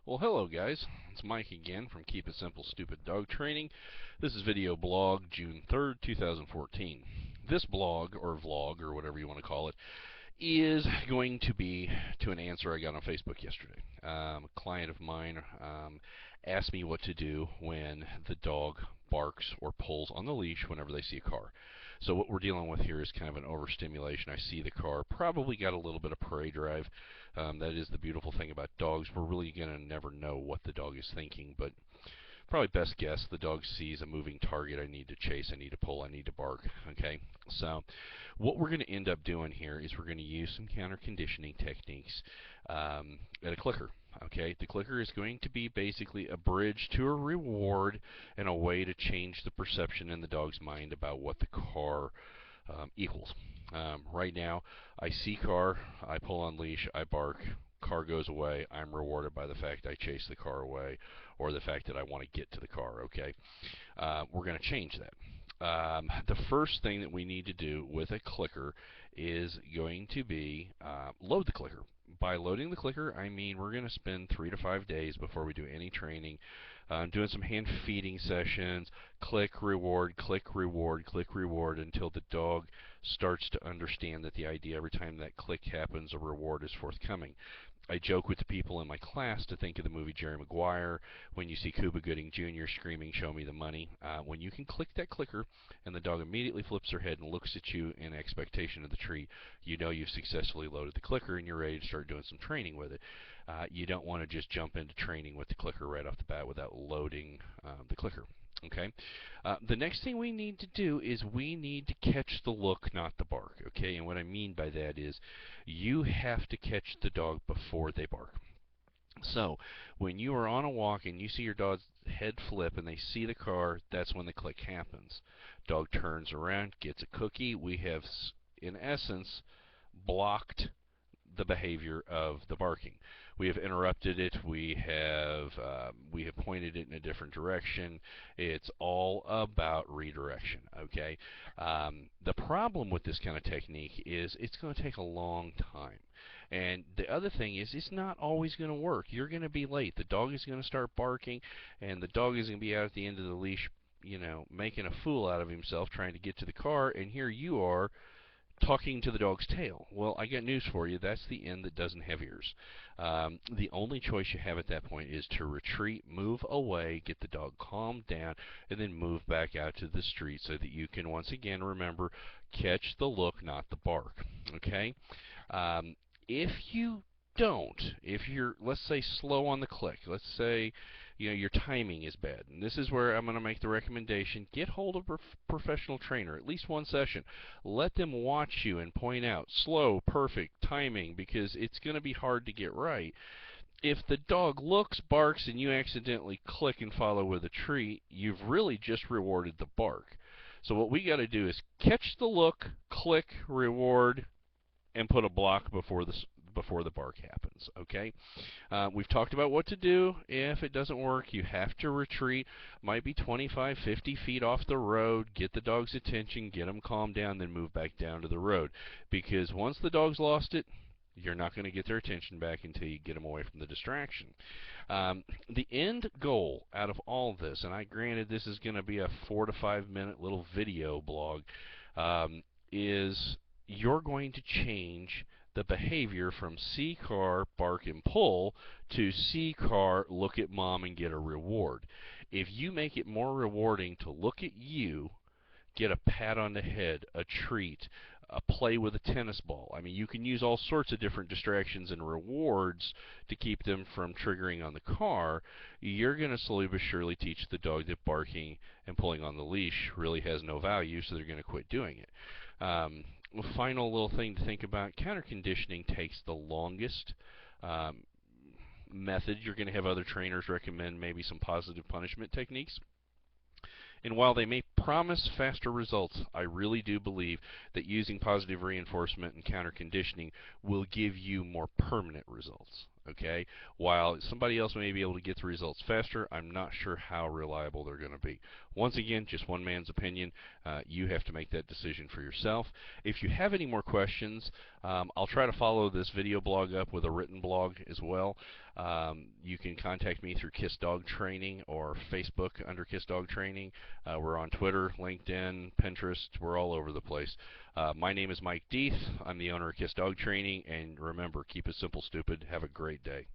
Well, hello guys. It's Mike again from Keep It Simple Stupid Dog Training. This is video blog June 3rd, 2014. This blog, or vlog, or whatever you want to call it, is going to be to an answer I got on Facebook yesterday. A client of mine asked me what to do when the dog barks or pulls on the leash whenever they see a car. So what we're dealing with here is kind of an overstimulation. I see the car, probably got a little bit of prey drive. That is the beautiful thing about dogs. We're really going to never know what the dog is thinking, but probably best guess the dog sees a moving target. I need to chase, I need to pull, I need to bark. Okay, so what we're going to end up doing here is we're going to use some counter conditioning techniques at a clicker. Okay, the clicker is going to be basically a bridge to a reward and a way to change the perception in the dog's mind about what the car equals. Right now, I see car, I pull on leash, I bark, car goes away, I'm rewarded by the fact I chase the car away or the fact that I want to get to the car. Okay, we're going to change that. The first thing that we need to do with a clicker is going to be load the clicker. By loading the clicker, I mean we're going to spend 3 to 5 days before we do any training doing some hand feeding sessions, click, reward, click, reward, click, reward, until the dog starts to understand that the idea every time that click happens, a reward is forthcoming. I joke with the people in my class to think of the movie Jerry Maguire when you see Cuba Gooding Jr. screaming, "Show me the money." When you can click that clicker and the dog immediately flips her head and looks at you in expectation of the treat, you know you've successfully loaded the clicker and you're ready to start doing some training with it. You don't want to just jump into training with the clicker right off the bat without loading the clicker. Okay. The next thing we need to do is we need to catch the look, not the bark. Okay, and what I mean by that is you have to catch the dog before they bark. So when you are on a walk and you see your dog's head flip and they see the car, that's when the click happens. Dog turns around, gets a cookie. We have, in essence, blocked the behavior of the barking. We have interrupted it. We have pointed it in a different direction. It's all about redirection. Okay. The problem with this kind of technique is it's going to take a long time. And the other thing is it's not always going to work. You're going to be late. The dog is going to start barking, and the dog is going to be out at the end of the leash, making a fool out of himself trying to get to the car, and here you are talking to the dog's tail. Well, I got news for you. That's the end that doesn't have ears. The only choice you have at that point is to retreat, move away, get the dog calmed down, and then move back out to the street so that you can once again remember, catch the look, not the bark. Okay? If you don't, if you're, let's say, slow on the click, let's say your timing is bad, and this is where I'm going to make the recommendation: get hold of a professional trainer, at least one session. Let them watch you and point out slow, perfect timing, because it's going to be hard to get right. If the dog looks, barks, and you accidentally click and follow with a treat, you've really just rewarded the bark. So what we got to do is catch the look, click, reward, and put a block before the bark happens. Okay, we've talked about what to do if it doesn't work. You have to retreat. Might be 25, 50 feet off the road. Get the dog's attention, get them calmed down, then move back down to the road. Because once the dog's lost it, you're not going to get their attention back until you get them away from the distraction. The end goal out of all this, and I granted this is going to be a 4 to 5 minute little video blog, is you're going to change the behavior from see car, bark and pull, to see car, look at mom and get a reward. If you make it more rewarding to look at you, get a pat on the head, a treat, a play with a tennis ball. I mean, you can use all sorts of different distractions and rewards to keep them from triggering on the car. You're going to slowly but surely teach the dog that barking and pulling on the leash really has no value, so they're going to quit doing it. Final little thing to think about: counter conditioning takes the longest method. You're going to have other trainers recommend maybe some positive punishment techniques. And while they may promise faster results, I really do believe that using positive reinforcement and counter conditioning will give you more permanent results. Okay, while somebody else may be able to get the results faster, I'm not sure how reliable they're going to be. Once again, just one man's opinion. You have to make that decision for yourself. If you have any more questions, I'll try to follow this video blog up with a written blog as well. You can contact me through Kiss Dog Training or Facebook under Kiss Dog Training. We're on Twitter, LinkedIn, Pinterest. We're all over the place. My name is Mike Deeth. I'm the owner of Kiss Dog Training, and remember, keep it simple, stupid. Have a great day.